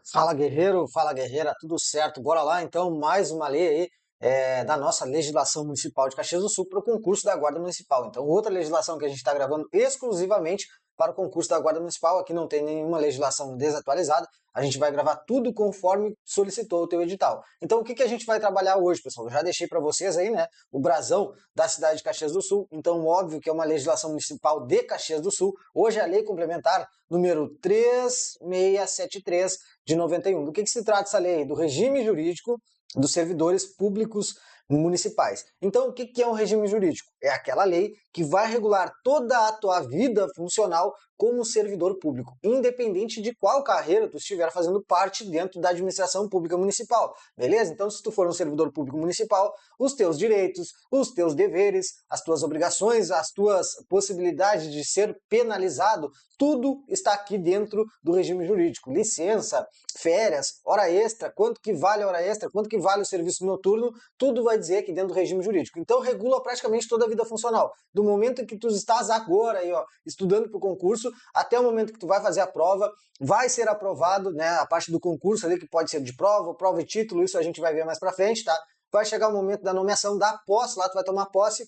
Fala guerreiro, fala guerreira, tudo certo? Bora lá então, mais uma lei aí da nossa legislação municipal de Caxias do Sul para o concurso da Guarda Municipal. Então, outra legislação que a gente está gravando exclusivamente para o concurso da Guarda Municipal. Aqui não tem nenhuma legislação desatualizada, a gente vai gravar tudo conforme solicitou o teu edital. Então, o que a gente vai trabalhar hoje, pessoal? Eu já deixei para vocês aí, né, o brasão da cidade de Caxias do Sul. Então, óbvio que é uma legislação municipal de Caxias do Sul. Hoje é a lei complementar número 3673 de 91. Do que se trata essa lei? Do regime jurídico dos servidores públicos municipais. Então, o que é um regime jurídico? É aquela lei que vai regular toda a tua vida funcional como servidor público, independente de qual carreira tu estiver fazendo parte dentro da administração pública municipal, beleza? Então, se tu for um servidor público municipal, os teus direitos, os teus deveres, as tuas obrigações, as tuas possibilidades de ser penalizado, tudo está aqui dentro do regime jurídico. Licença, férias, hora extra, quanto que vale a hora extra, quanto que vale o serviço noturno, tudo vai dizer aqui dentro do regime jurídico. Então regula praticamente toda a vida funcional. Do momento em que tu estás agora aí, ó, estudando para o concurso, até o momento que tu vai fazer a prova, vai ser aprovado, né, a parte do concurso ali, que pode ser de prova e título, isso a gente vai ver mais para frente, tá? Vai chegar o momento da nomeação da posse, lá tu vai tomar posse.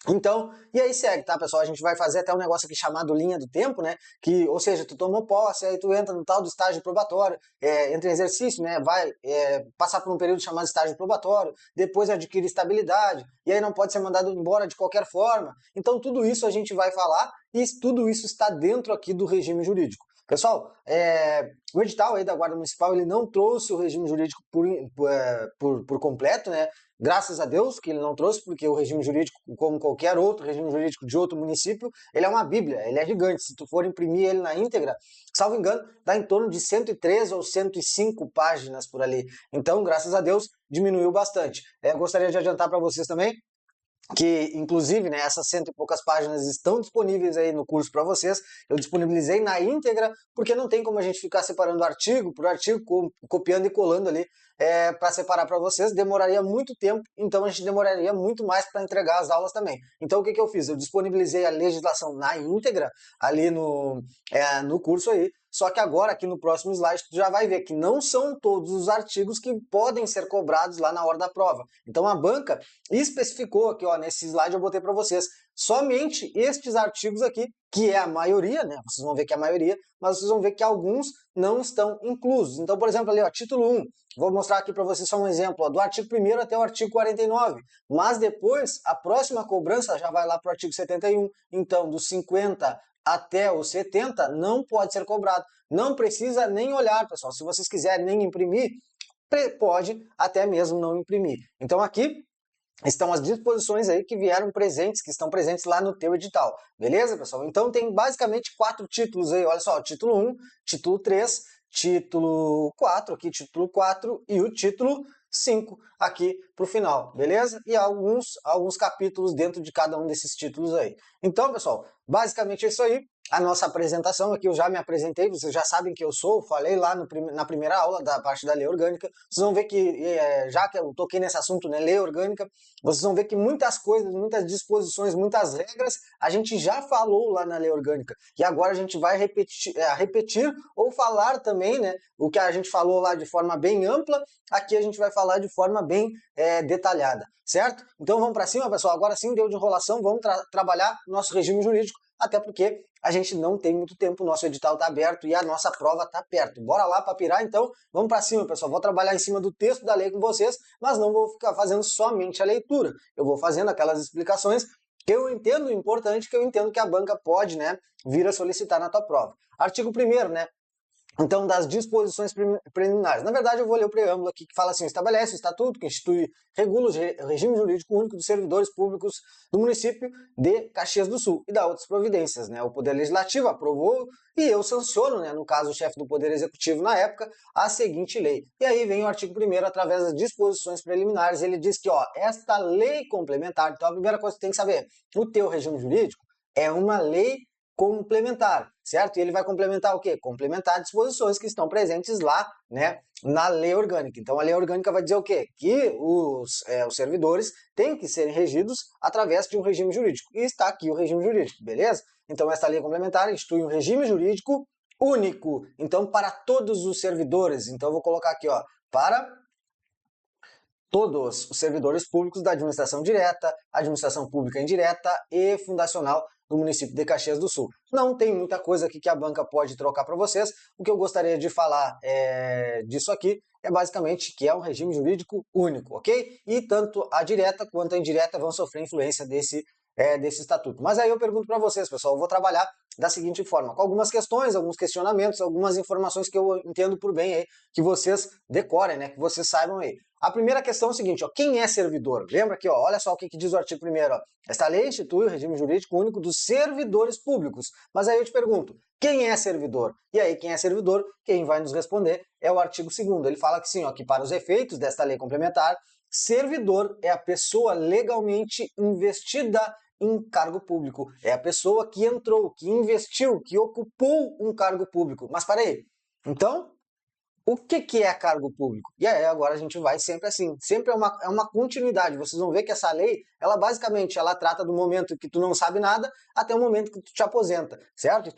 Então, e aí segue, tá, pessoal? A gente vai fazer até um negócio aqui chamado linha do tempo, né? Que, ou seja, tu tomou posse, aí tu entra no tal do estágio probatório, entra em exercício, né? Vai passar por um período chamado estágio probatório, depois adquire estabilidade, e aí não pode ser mandado embora de qualquer forma. Então, tudo isso a gente vai falar e tudo isso está dentro aqui do regime jurídico. Pessoal, o edital aí da Guarda Municipal, ele não trouxe o regime jurídico por completo, né? Graças a Deus que ele não trouxe, porque o regime jurídico, como qualquer outro regime jurídico de outro município, ele é uma bíblia, ele é gigante. Se tu for imprimir ele na íntegra, salvo engano, dá em torno de 103 ou 105 páginas por ali. Então, graças a Deus, diminuiu bastante. Eu gostaria de adiantar para vocês também que inclusive, né, essas cento e poucas páginas estão disponíveis aí no curso para vocês. Eu disponibilizei na íntegra, porque não tem como a gente ficar separando artigo por artigo, copiando e colando ali para separar para vocês. Demoraria muito tempo, então a gente demoraria muito mais para entregar as aulas também. Então o que eu fiz? Eu disponibilizei a legislação na íntegra ali no curso aí. Só que agora, aqui no próximo slide, tu já vai ver que não são todos os artigos que podem ser cobrados lá na hora da prova. Então a banca especificou aqui, ó, nesse slide eu botei para vocês, somente estes artigos aqui, que é a maioria, né? Vocês vão ver que é a maioria, mas vocês vão ver que alguns não estão inclusos. Então, por exemplo, ali, ó, título 1, vou mostrar aqui para vocês só um exemplo, ó, do artigo 1º até o artigo 49, mas depois, a próxima cobrança já vai lá para o artigo 71, então, dos 50 até os 70 não pode ser cobrado. Não precisa nem olhar, pessoal. Se vocês quiserem nem imprimir, pode até mesmo não imprimir. Então aqui estão as disposições aí que vieram presentes, que estão presentes lá no teu edital. Beleza, pessoal? Então tem basicamente 4 títulos aí. Olha só, título 1, título 3, título 4, aqui título 4 e o título 5 aqui para o final, beleza? E alguns capítulos dentro de cada um desses títulos aí. Então, pessoal, basicamente é isso aí. A nossa apresentação aqui, eu já me apresentei, vocês já sabem que eu sou, falei lá na primeira aula da parte da lei orgânica. Vocês vão ver que, já que eu toquei nesse assunto, né, lei orgânica, vocês vão ver que muitas coisas, muitas disposições, muitas regras, a gente já falou lá na lei orgânica. E agora a gente vai repetir ou falar também, né, o que a gente falou lá de forma bem ampla, aqui a gente vai falar de forma bem detalhada, certo? Então vamos para cima, pessoal. Agora sim, deu de enrolação, vamos trabalhar nosso regime jurídico, até porque a gente não tem muito tempo, o nosso edital está aberto e a nossa prova está perto. Bora lá para pirar, então vamos para cima, pessoal. Vou trabalhar em cima do texto da lei com vocês, mas não vou ficar fazendo somente a leitura. Eu vou fazendo aquelas explicações que eu entendo importante, que eu entendo que a banca pode, né, vir a solicitar na tua prova. Artigo 1º, né? Então, das disposições preliminares. Na verdade, eu vou ler o preâmbulo aqui que fala assim: estabelece o estatuto que institui, regula o regime jurídico único dos servidores públicos do município de Caxias do Sul e dá outras providências, né? O Poder Legislativo aprovou e eu sanciono, né, no caso o chefe do Poder Executivo na época, a seguinte lei. E aí vem o artigo 1º, através das disposições preliminares, ele diz que, ó, esta lei complementar, então a primeira coisa que você tem que saber, o teu regime jurídico é uma lei complementar, certo? E ele vai complementar o quê? Complementar disposições que estão presentes lá, né, na lei orgânica. Então a lei orgânica vai dizer o quê? Que os servidores têm que serem regidos através de um regime jurídico. E está aqui o regime jurídico, beleza? Então esta lei complementar institui um regime jurídico único. Então, para todos os servidores. Então, eu vou colocar aqui, ó, para todos os servidores públicos da administração direta, administração pública indireta e fundacional do município de Caxias do Sul. Não tem muita coisa aqui que a banca pode trocar para vocês. O que eu gostaria de falar disso aqui é basicamente que é um regime jurídico único, ok? E tanto a direta quanto a indireta vão sofrer influência desse estatuto. Mas aí eu pergunto para vocês, pessoal, eu vou trabalhar da seguinte forma, com algumas questões, alguns questionamentos, algumas informações que eu entendo por bem aí, que vocês decorem, né, que vocês saibam aí. A primeira questão é o seguinte, ó, quem é servidor? Lembra aqui, ó, olha só o que diz o artigo 1º, ó. Esta lei institui o regime jurídico único dos servidores públicos. Mas aí eu te pergunto, quem é servidor? E aí, quem é servidor? Quem vai nos responder é o artigo 2º. Ele fala que sim, ó, que para os efeitos desta lei complementar, servidor é a pessoa legalmente investida em cargo público. É a pessoa que entrou, que investiu, que ocupou um cargo público. Mas parei. Então, o que é cargo público? E aí agora a gente vai sempre assim, sempre é uma continuidade. Vocês vão ver que essa lei, ela basicamente, ela trata do momento que tu não sabe nada até o momento que tu te aposenta, certo?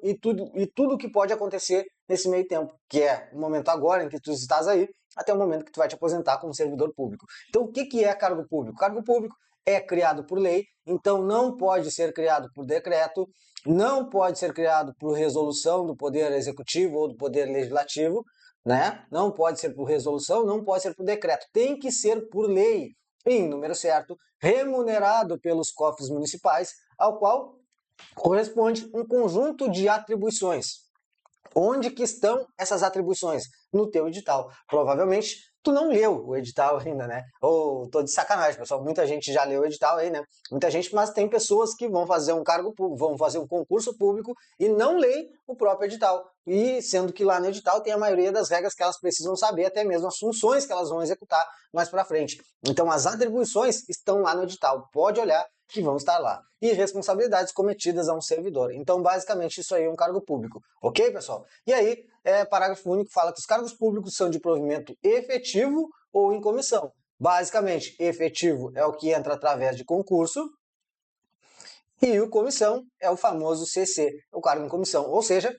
E tudo que pode acontecer nesse meio tempo, que é o momento agora em que tu estás aí, até o momento que tu vai te aposentar como servidor público. Então o que é cargo público? Cargo público é criado por lei, então não pode ser criado por decreto, não pode ser criado por resolução do Poder Executivo ou do Poder Legislativo, né? Não pode ser por resolução, não pode ser por decreto, tem que ser por lei, em número certo, remunerado pelos cofres municipais, ao qual corresponde um conjunto de atribuições. Onde que estão essas atribuições? No teu edital. Provavelmente tu não leu o edital ainda, né? Ou tô de sacanagem, pessoal. Muita gente já leu o edital aí, né? Muita gente, mas tem pessoas que vão fazer um cargo público, vão fazer um concurso público e não leem o próprio edital. E sendo que lá no edital tem a maioria das regras que elas precisam saber, até mesmo as funções que elas vão executar mais para frente. Então as atribuições estão lá no edital. Pode olhar que vão estar lá. E responsabilidades cometidas a um servidor. Então, basicamente, isso aí é um cargo público. Ok, pessoal? E aí, parágrafo único fala que os cargos públicos são de provimento efetivo ou em comissão. Basicamente, efetivo é o que entra através de concurso e o comissão é o famoso CC, o cargo em comissão. Ou seja,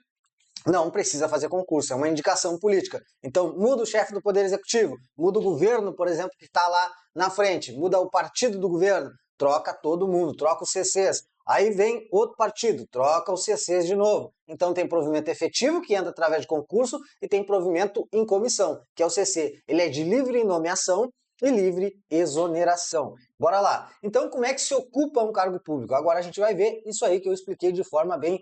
não precisa fazer concurso, é uma indicação política. Então, muda o chefe do Poder Executivo, muda o governo, por exemplo, que está lá na frente, muda o partido do governo, troca todo mundo, troca os CCs. Aí vem outro partido, troca os CCs de novo. Então tem provimento efetivo, que entra através de concurso, e tem provimento em comissão, que é o CC. Ele é de livre nomeação e livre exoneração. Bora lá. Então, como é que se ocupa um cargo público? Agora a gente vai ver isso aí que eu expliquei de forma bem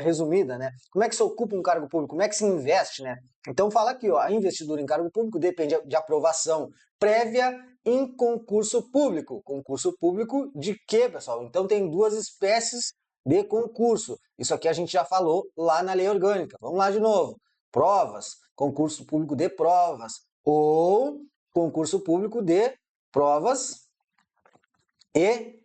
resumida, né? Como é que se ocupa um cargo público? Como é que se investe, né? Então fala aqui, ó, a investidura em cargo público depende de aprovação prévia em concurso público. Concurso público de quê, pessoal? Então tem duas espécies de concurso. Isso aqui a gente já falou lá na lei orgânica. Vamos lá de novo. Provas, concurso público de provas ou concurso público de provas e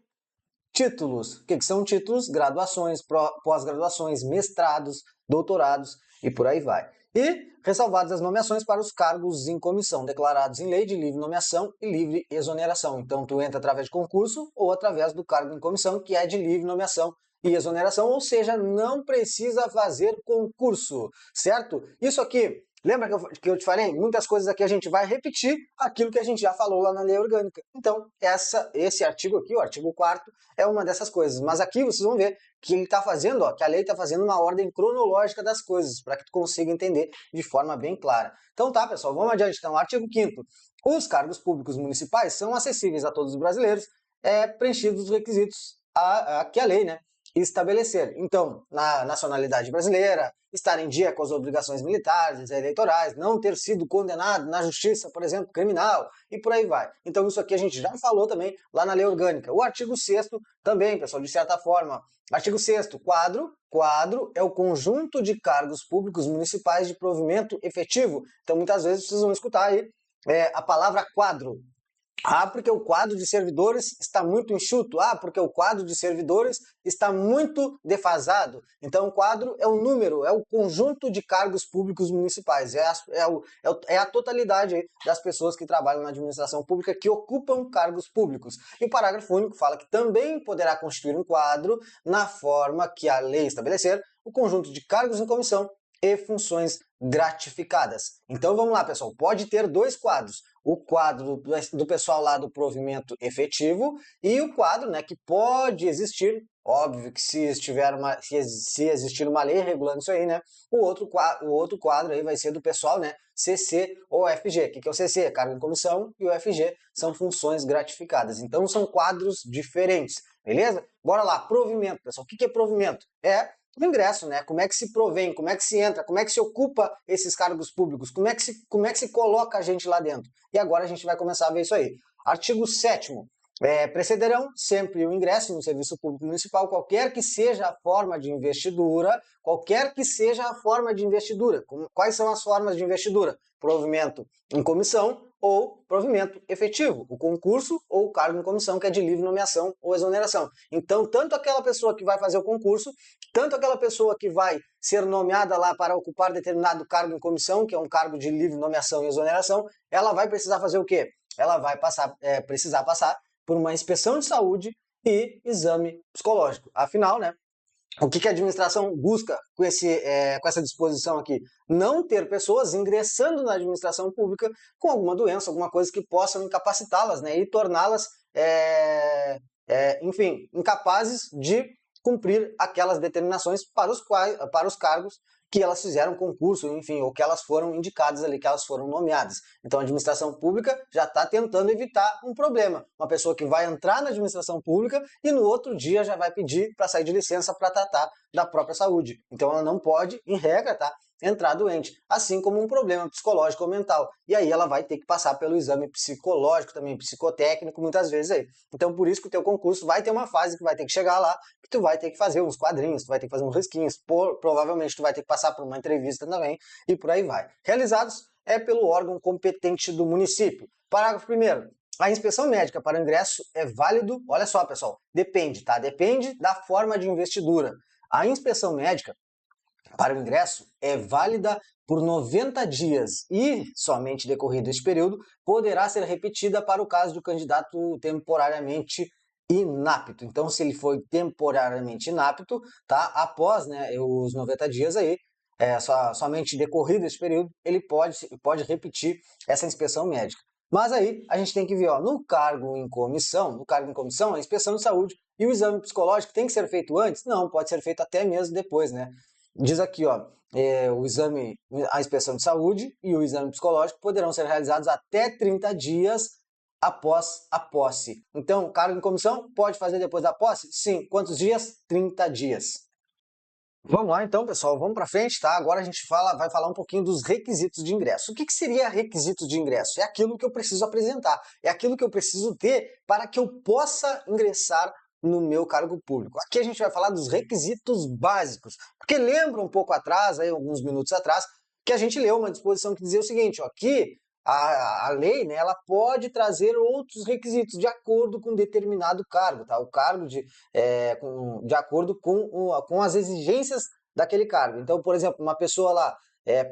títulos. O que são títulos? Graduações, pós-graduações, mestrados, doutorados e por aí vai. E ressalvadas as nomeações para os cargos em comissão, declarados em lei de livre nomeação e livre exoneração. Então, tu entra através de concurso ou através do cargo em comissão, que é de livre nomeação e exoneração, ou seja, não precisa fazer concurso, certo? Isso aqui, lembra que eu te falei? Muitas coisas aqui a gente vai repetir aquilo que a gente já falou lá na lei orgânica. Então, esse artigo aqui, o artigo 4º, é uma dessas coisas. Mas aqui vocês vão ver que ele está fazendo, ó, que a lei está fazendo uma ordem cronológica das coisas, para que tu consiga entender de forma bem clara. Então tá, pessoal, vamos adiante. Então, artigo 5º. Os cargos públicos municipais são acessíveis a todos os brasileiros, preenchidos os requisitos que a lei, né, estabelecer. Então, na nacionalidade brasileira, estar em dia com as obrigações militares, eleitorais, não ter sido condenado na justiça, por exemplo, criminal, e por aí vai. Então, isso aqui a gente já falou também lá na lei orgânica. O artigo 6º também, pessoal, de certa forma. Artigo 6º, quadro é o conjunto de cargos públicos municipais de provimento efetivo. Então, muitas vezes vocês vão escutar aí a palavra quadro. Ah, porque o quadro de servidores está muito enxuto. Ah, porque o quadro de servidores está muito defasado. Então, o quadro é o número, é o conjunto de cargos públicos municipais. É a totalidade aí das pessoas que trabalham na administração pública que ocupam cargos públicos. E o parágrafo único fala que também poderá constituir um quadro na forma que a lei estabelecer o conjunto de cargos em comissão e funções gratificadas. Então vamos lá, pessoal, pode ter dois quadros. O quadro do pessoal lá do provimento efetivo e o quadro, né, que pode existir, óbvio que se existir uma lei regulando isso aí, né, o outro quadro aí vai ser do pessoal, né, CC ou FG. O que é o CC? Cargo em comissão, e o FG são funções gratificadas. Então são quadros diferentes, beleza? Bora lá, provimento, pessoal. O que é provimento? É o ingresso, né? Como é que se provém, como é que se entra, como é que se ocupa esses cargos públicos, como é que se coloca a gente lá dentro. E agora a gente vai começar a ver isso aí. Artigo 7º. Precederão sempre o ingresso no serviço público municipal, qualquer que seja a forma de investidura, Quais são as formas de investidura? Provimento em comissão ou provimento efetivo, o concurso ou o cargo em comissão, que é de livre nomeação ou exoneração. Então, tanto aquela pessoa que vai fazer o concurso, tanto aquela pessoa que vai ser nomeada lá para ocupar determinado cargo em comissão, que é um cargo de livre nomeação e exoneração, ela vai precisar fazer o quê? Ela vai precisar passar por uma inspeção de saúde e exame psicológico. Afinal, né, o que a administração busca com essa disposição aqui? Não ter pessoas ingressando na administração pública com alguma doença, alguma coisa que possam incapacitá-las, né, e torná-las, enfim, incapazes de cumprir aquelas determinações para os cargos que elas fizeram concurso, enfim, ou que elas foram indicadas ali, que elas foram nomeadas. Então a administração pública já está tentando evitar um problema. Uma pessoa que vai entrar na administração pública e no outro dia já vai pedir para sair de licença para tratar da própria saúde. Então ela não pode, em regra, tá, entrar doente, assim como um problema psicológico ou mental. E aí ela vai ter que passar pelo exame psicológico também, psicotécnico, muitas vezes aí. Então por isso que o teu concurso vai ter uma fase que vai ter que chegar lá, que tu vai ter que fazer uns quadrinhos, tu vai ter que fazer uns risquinhos, provavelmente tu vai ter que passar por uma entrevista também, e por aí vai. Realizados pelo órgão competente do município. Parágrafo 1º. A inspeção médica para o ingresso é válido, olha só, pessoal, depende, tá? Depende da forma de investidura. A inspeção médica para o ingresso é válida por 90 dias e, somente decorrido este período, poderá ser repetida para o caso do candidato temporariamente inapto. Então, se ele foi temporariamente inapto, tá? Após, né, os 90 dias aí, somente decorrido esse período, ele pode repetir essa inspeção médica. Mas aí a gente tem que ver, ó, no cargo em comissão, a inspeção de saúde e o exame psicológico tem que ser feito antes? Não, pode ser feito até mesmo depois, né? Diz aqui, ó, a inspeção de saúde e o exame psicológico poderão ser realizados até 30 dias após a posse. Então, cargo em comissão pode fazer depois da posse? Sim. Quantos dias? 30 dias. Vamos lá então, pessoal, vamos para frente, tá? Agora a gente vai falar um pouquinho dos requisitos de ingresso. O que seria requisitos de ingresso? É aquilo que eu preciso apresentar, é aquilo que eu preciso ter para que eu possa ingressar no meu cargo público. Aqui a gente vai falar dos requisitos básicos, porque lembra um pouco atrás, aí, alguns minutos atrás, que a gente leu uma disposição que dizia o seguinte, ó, que a lei, né, ela pode trazer outros requisitos de acordo com determinado cargo, tá? O cargo de acordo com as exigências daquele cargo. Então, por exemplo, uma pessoa lá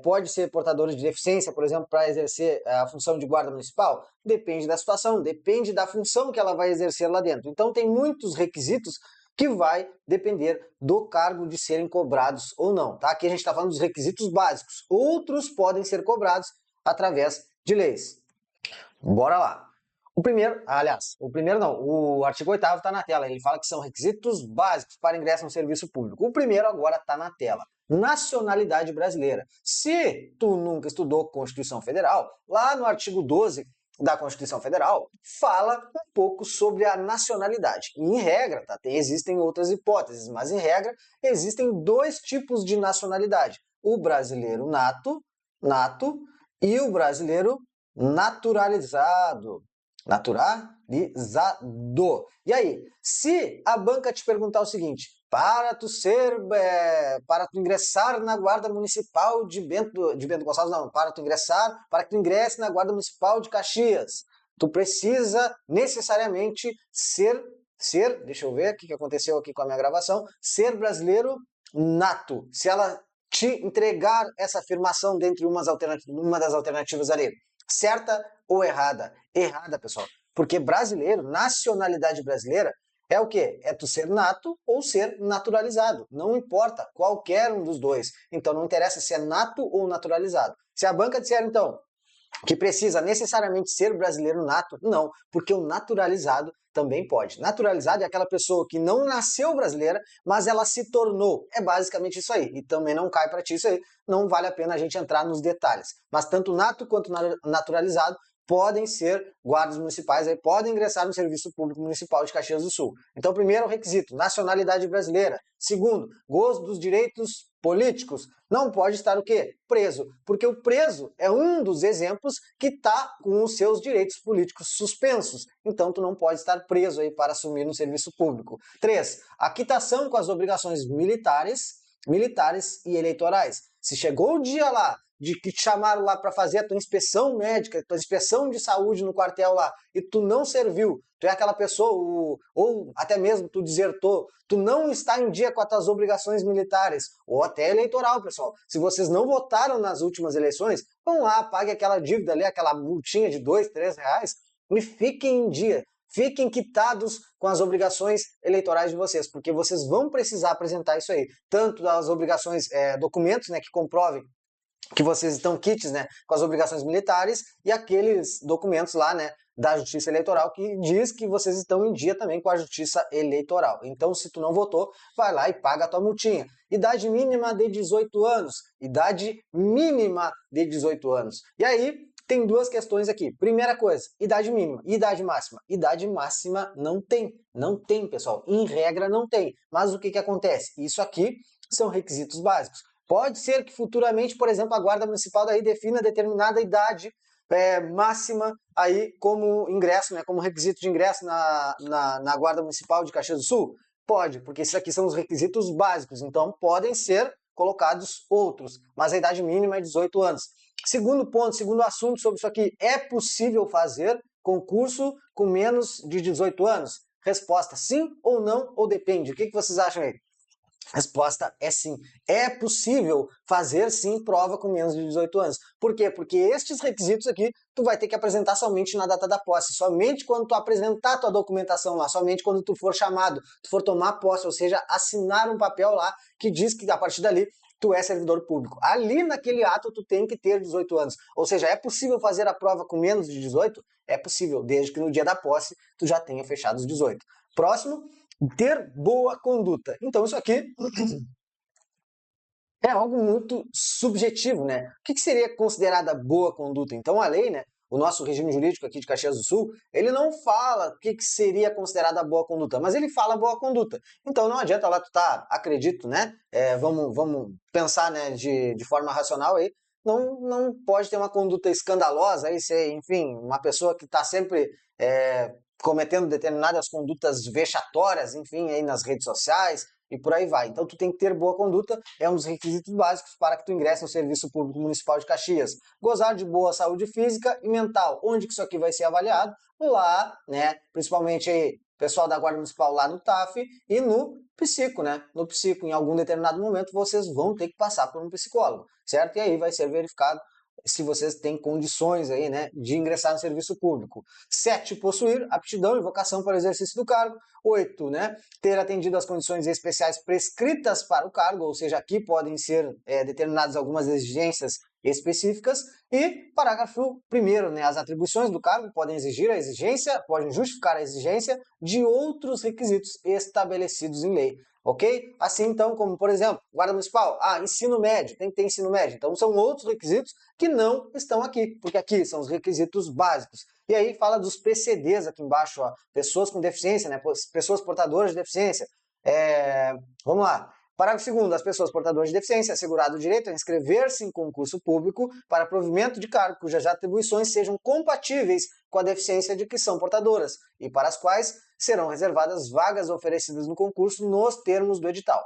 pode ser portadora de deficiência, por exemplo, para exercer a função de guarda municipal? Depende da situação, depende da função que ela vai exercer lá dentro. Então, tem muitos requisitos que vai depender do cargo de serem cobrados ou não, tá? Aqui a gente está falando dos requisitos básicos. Outros podem ser cobrados através de leis. Bora lá. O artigo 8º está na tela, ele fala que são requisitos básicos para ingresso no serviço público. O primeiro agora está na tela. Nacionalidade brasileira. Se tu nunca estudou Constituição Federal, lá no artigo 12 da Constituição Federal, fala um pouco sobre a nacionalidade. E, em regra, tá? Existem outras hipóteses, mas em regra existem dois tipos de nacionalidade. O brasileiro nato e o brasileiro naturalizado. Naturalizado. E aí, se a banca te perguntar o seguinte, para tu ingressar na Guarda Municipal de Bento Gonçalves, não, para que tu ingresse na Guarda Municipal de Caxias, tu precisa necessariamente deixa eu ver o que aconteceu aqui com a minha gravação, ser brasileiro nato. Se ela te entregar essa afirmação dentre uma das alternativas ali, certa ou errada? Errada, pessoal. Porque brasileiro, nacionalidade brasileira, É o quê? É tu ser nato ou ser naturalizado. Não importa qualquer um dos dois. Então não interessa se é nato ou naturalizado. Se a banca disser, então, que precisa necessariamente ser brasileiro nato, não, porque o naturalizado também pode. Naturalizado é aquela pessoa que não nasceu brasileira, mas ela se tornou. É basicamente isso aí. E também não cai para ti isso aí. Não vale a pena a gente entrar nos detalhes. Mas tanto nato quanto naturalizado podem ser guardas municipais, aí podem ingressar no Serviço Público Municipal de Caxias do Sul. Então, primeiro requisito, nacionalidade brasileira. Segundo, gozo dos direitos políticos. Não pode estar o quê? Preso. Porque o preso é um dos exemplos que está com os seus direitos políticos suspensos. Então, tu não pode estar preso aí para assumir no serviço público. 3. A quitação com as obrigações militares e eleitorais. Se chegou o dia lá de que te chamaram lá para fazer a tua inspeção médica, tua inspeção de saúde no quartel lá, e tu não serviu, tu é aquela pessoa, ou até mesmo tu desertou, tu não está em dia com as tuas obrigações militares, ou até eleitoral, pessoal. Se vocês não votaram nas últimas eleições, vão lá, pague aquela dívida ali, aquela multinha de R$2, R$3, e fiquem em dia. Fiquem quitados com as obrigações eleitorais de vocês, porque vocês vão precisar apresentar isso aí, tanto das obrigações, documentos, né, que comprovem que vocês estão quites, né, com as obrigações militares e aqueles documentos lá, né, da Justiça Eleitoral que diz que vocês estão em dia também com a Justiça Eleitoral. Então, se tu não votou, vai lá e paga a tua multinha. Idade mínima de 18 anos. Idade mínima de 18 anos. E aí, tem duas questões aqui. Primeira coisa, idade mínima e idade máxima. Idade máxima não tem. Não tem, pessoal. Em regra, não tem. Mas o que acontece? Isso aqui são requisitos básicos. Pode ser que futuramente, por exemplo, a Guarda Municipal daí defina determinada idade máxima aí como ingresso, né, como requisito de ingresso na Guarda Municipal de Caxias do Sul? Pode, porque esses aqui são os requisitos básicos, então podem ser colocados outros, mas a idade mínima é 18 anos. Segundo ponto, segundo assunto sobre isso aqui, é possível fazer concurso com menos de 18 anos? Resposta, sim ou não, ou depende. O que vocês acham aí? Resposta é sim. É possível fazer sim prova com menos de 18 anos. Por quê? Porque estes requisitos aqui tu vai ter que apresentar somente na data da posse, somente quando tu apresentar tua documentação lá, somente quando tu for chamado, tu for tomar posse, ou seja, assinar um papel lá que diz que a partir dali tu é servidor público. Ali naquele ato tu tem que ter 18 anos. Ou seja, é possível fazer a prova com menos de 18? É possível, desde que no dia da posse tu já tenha fechado os 18. Próximo, ter boa conduta. Então isso aqui é algo muito subjetivo, né? O que seria considerada boa conduta? Então a lei, né, o nosso regime jurídico aqui de Caxias do Sul, ele não fala o que seria considerada boa conduta, mas ele fala boa conduta. Então não adianta lá tu tá, acredito, né? Vamos pensar, né, de forma racional aí. Não pode ter uma conduta escandalosa, aí ser, enfim, uma pessoa que está sempre cometendo determinadas condutas vexatórias, enfim, aí nas redes sociais e por aí vai. Então tu tem que ter boa conduta, é um dos requisitos básicos para que tu ingresse no Serviço Público Municipal de Caxias. Gozar de boa saúde física e mental. Onde que isso aqui vai ser avaliado? Lá, né, principalmente aí, pessoal da Guarda Municipal lá no TAF e no psico, né? No psico, em algum determinado momento, vocês vão ter que passar por um psicólogo, certo? E aí vai ser verificado se vocês têm condições aí, né, de ingressar no serviço público. 7, possuir aptidão e vocação para o exercício do cargo. 8, né, ter atendido às condições especiais prescritas para o cargo, ou seja, aqui podem ser determinadas algumas exigências específicas. E parágrafo 1º, né, as atribuições do cargo podem exigir a exigência, podem justificar a exigência de outros requisitos estabelecidos em lei. Ok? Assim, então, como, por exemplo, Guarda Municipal, ensino médio, tem que ter ensino médio. Então, são outros requisitos que não estão aqui, porque aqui são os requisitos básicos. E aí fala dos PCDs aqui embaixo, ó, pessoas com deficiência, né, pessoas portadoras de deficiência. Vamos lá. Parágrafo 2º, as pessoas portadoras de deficiência assegurado o direito a inscrever-se em concurso público para provimento de cargo cujas atribuições sejam compatíveis com a deficiência de que são portadoras e para as quais serão reservadas vagas oferecidas no concurso nos termos do edital.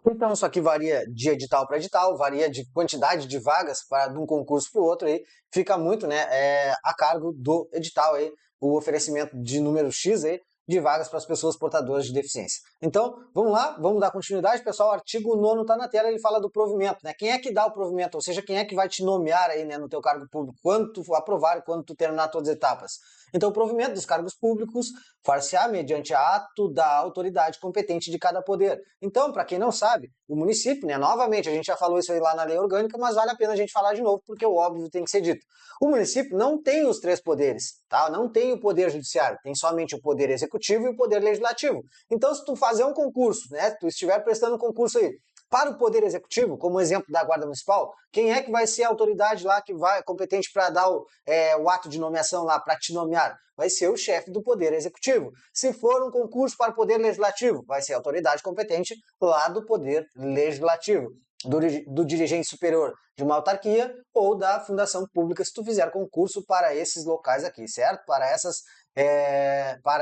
Então isso aqui varia de edital para edital, varia de quantidade de vagas de um concurso para o outro, aí fica muito, né, a cargo do edital aí, o oferecimento de número X aí, de vagas para as pessoas portadoras de deficiência. Então, vamos lá, vamos dar continuidade, pessoal. O artigo 9º está na tela, ele fala do provimento, né? Quem é que dá o provimento? Ou seja, quem é que vai te nomear aí, né, no teu cargo público? Quando tu aprovar e quando tu terminar todas as etapas? Então, o provimento dos cargos públicos far-se-á mediante ato da autoridade competente de cada poder. Então, para quem não sabe, o município, né, novamente, a gente já falou isso aí lá na lei orgânica, mas vale a pena a gente falar de novo, porque o óbvio tem que ser dito. O município não tem os três poderes, tá? Não tem o poder judiciário, tem somente o poder executivo e o poder legislativo. Então, se tu fazer um concurso, né, tu estiver prestando um concurso aí, para o Poder Executivo, como exemplo da Guarda Municipal, quem é que vai ser a autoridade lá que vai competente para dar o ato de nomeação lá, para te nomear? Vai ser o chefe do Poder Executivo. Se for um concurso para o Poder Legislativo, vai ser a autoridade competente lá do Poder Legislativo, do dirigente superior de uma autarquia ou da fundação pública, se tu fizer concurso para esses locais aqui, certo? Para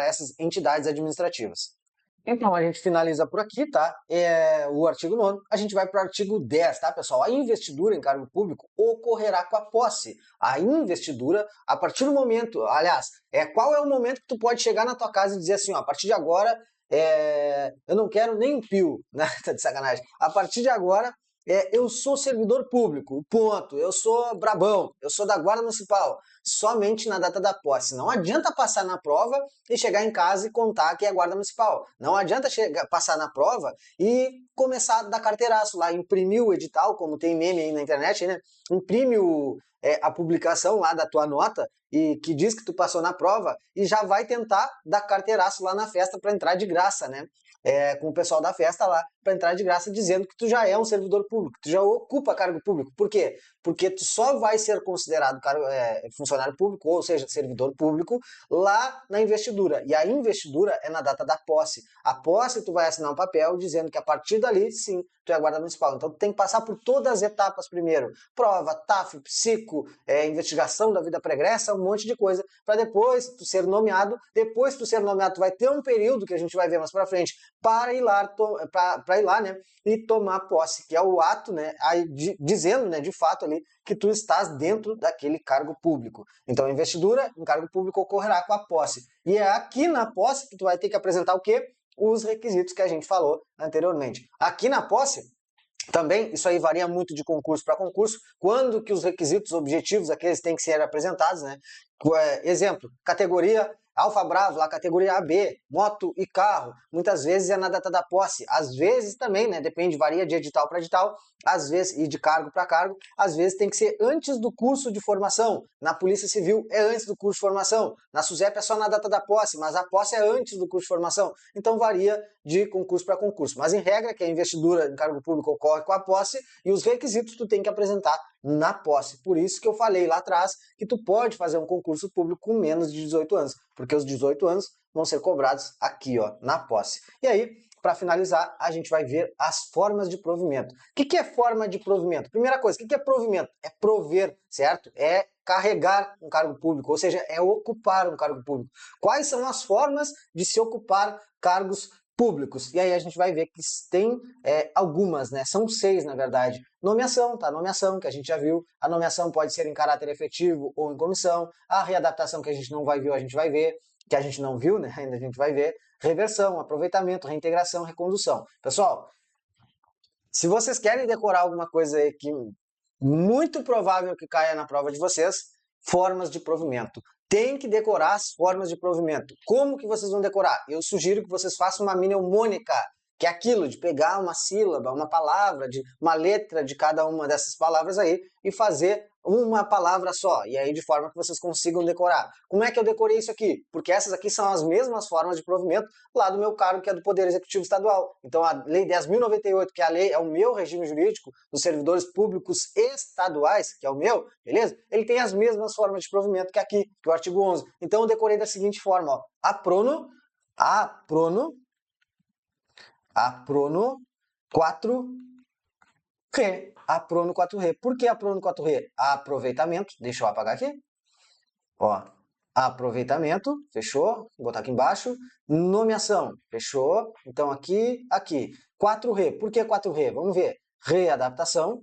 essas entidades administrativas. Então, a gente finaliza por aqui, tá? O artigo 9º. A gente vai para o artigo 10, tá, pessoal? A investidura em cargo público ocorrerá com a posse. A investidura, a partir do momento, aliás, qual é o momento que tu pode chegar na tua casa e dizer assim, ó, a partir de agora, eu não quero nem um pio, né? Tá de sacanagem. A partir de agora, eu sou servidor público, ponto. Eu sou brabão, eu sou da Guarda Municipal. Somente na data da posse. Não adianta passar na prova e chegar em casa e contar que é Guarda Municipal. Não adianta passar na prova e começar a dar carteiraço lá, imprimir o edital, como tem meme aí na internet, né? Imprime a publicação lá da tua nota e que diz que tu passou na prova e já vai tentar dar carteiraço lá na festa para entrar de graça, né? Com o pessoal da festa lá, para entrar de graça dizendo que tu já é um servidor público, tu já ocupa cargo público. Por quê? Porque tu só vai ser considerado funcionário público, ou seja, servidor público, lá na investidura. E a investidura é na data da posse. A posse tu vai assinar um papel dizendo que a partir dali, sim, tu é guarda municipal. Então tu tem que passar por todas as etapas primeiro. Prova, TAF, psico, investigação da vida pregressa, um monte de coisa, para depois tu ser nomeado. Depois tu ser nomeado, tu vai ter um período que a gente vai ver mais para frente para ir lá, né, e tomar posse, que é o ato, né, dizendo, né, de fato ali que tu estás dentro daquele cargo público. Então, a investidura em cargo público ocorrerá com a posse. E é aqui na posse que tu vai ter que apresentar o quê? Os requisitos que a gente falou anteriormente. Aqui na posse, também, isso aí varia muito de concurso para concurso, quando que os requisitos objetivos, aqueles têm que ser apresentados, né? Exemplo, categoria Alfa Bravo, lá categoria AB, moto e carro, muitas vezes é na data da posse, às vezes também, né? Depende, varia de edital para edital, às vezes, e de cargo para cargo, às vezes tem que ser antes do curso de formação. Na Polícia Civil é antes do curso de formação, na SUSEP é só na data da posse, mas a posse é antes do curso de formação. Então varia de concurso para concurso. Mas em regra, que a investidura em cargo público ocorre com a posse e os requisitos tu tem que apresentar na posse. Por isso que eu falei lá atrás que tu pode fazer um concurso público com menos de 18 anos, porque os 18 anos vão ser cobrados aqui, ó, na posse. E aí, para finalizar, a gente vai ver as formas de provimento. O que é forma de provimento? Primeira coisa, o que é provimento? É prover, certo? É carregar um cargo público, ou seja, é ocupar um cargo público. Quais são as formas de se ocupar cargos públicos? E aí a gente vai ver que tem algumas, né? São 6, na verdade. Nomeação, tá? Nomeação, que a gente já viu. A nomeação pode ser em caráter efetivo ou em comissão. A readaptação, que a gente não vai ver, a gente vai ver. Que a gente não viu, né? Ainda a gente vai ver. Reversão, aproveitamento, reintegração, recondução. Pessoal, se vocês querem decorar alguma coisa aí que muito provável que caia na prova de vocês, formas de provimento. Tem que decorar as formas de provimento. Como que vocês vão decorar? Eu sugiro que vocês façam uma mnemônica, que é aquilo de pegar uma sílaba, uma palavra, uma letra de cada uma dessas palavras aí e fazer uma palavra só, e aí de forma que vocês consigam decorar. Como é que eu decorei isso aqui? Porque essas aqui são as mesmas formas de provimento lá do meu cargo, que é do Poder Executivo Estadual. Então a Lei 10.098, que é o meu regime jurídico dos servidores públicos estaduais, que é o meu, beleza? Ele tem as mesmas formas de provimento que aqui, que é o artigo 11. Então eu decorei da seguinte forma, ó. Aprono 4 Re. Aprono 4Re. Por que aprono 4Re? Aproveitamento. Deixa eu apagar aqui. Ó, aproveitamento. Fechou. Vou botar aqui embaixo. Nomeação. Fechou. Então aqui, aqui. 4Re. Por que 4Re? Vamos ver. Readaptação.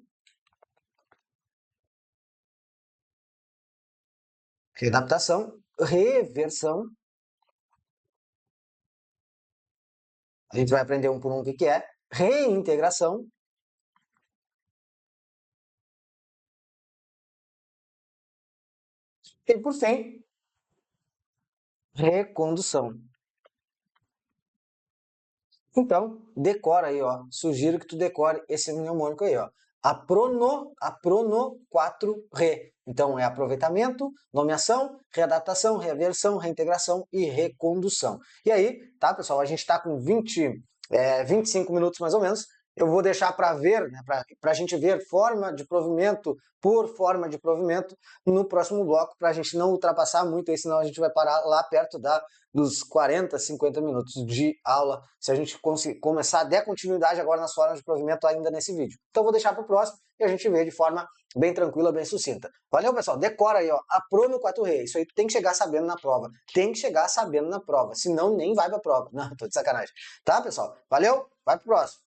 Readaptação. Reversão. A gente vai aprender um por um o que é. Reintegração. E por fim, recondução. Então, decora aí, ó. Sugiro que tu decore esse mnemônico aí, ó. Aprono 4-re. Então, é aproveitamento, nomeação, readaptação, reaversão, reintegração e recondução. E aí, tá, pessoal? A gente está com 25 minutos mais ou menos. Eu vou deixar para ver, né, para a gente ver forma de provimento por forma de provimento no próximo bloco, para a gente não ultrapassar muito aí, senão a gente vai parar lá perto dos 40, 50 minutos de aula, se a gente começar a der continuidade agora nas formas de provimento ainda nesse vídeo. Então vou deixar para o próximo e a gente vê de forma bem tranquila, bem sucinta. Valeu, pessoal? Decora aí, ó, Aprono 4-re. Isso aí tu tem que chegar sabendo na prova. Tem que chegar sabendo na prova, senão nem vai para a prova. Não, tô de sacanagem. Tá, pessoal? Valeu? Vai pro próximo.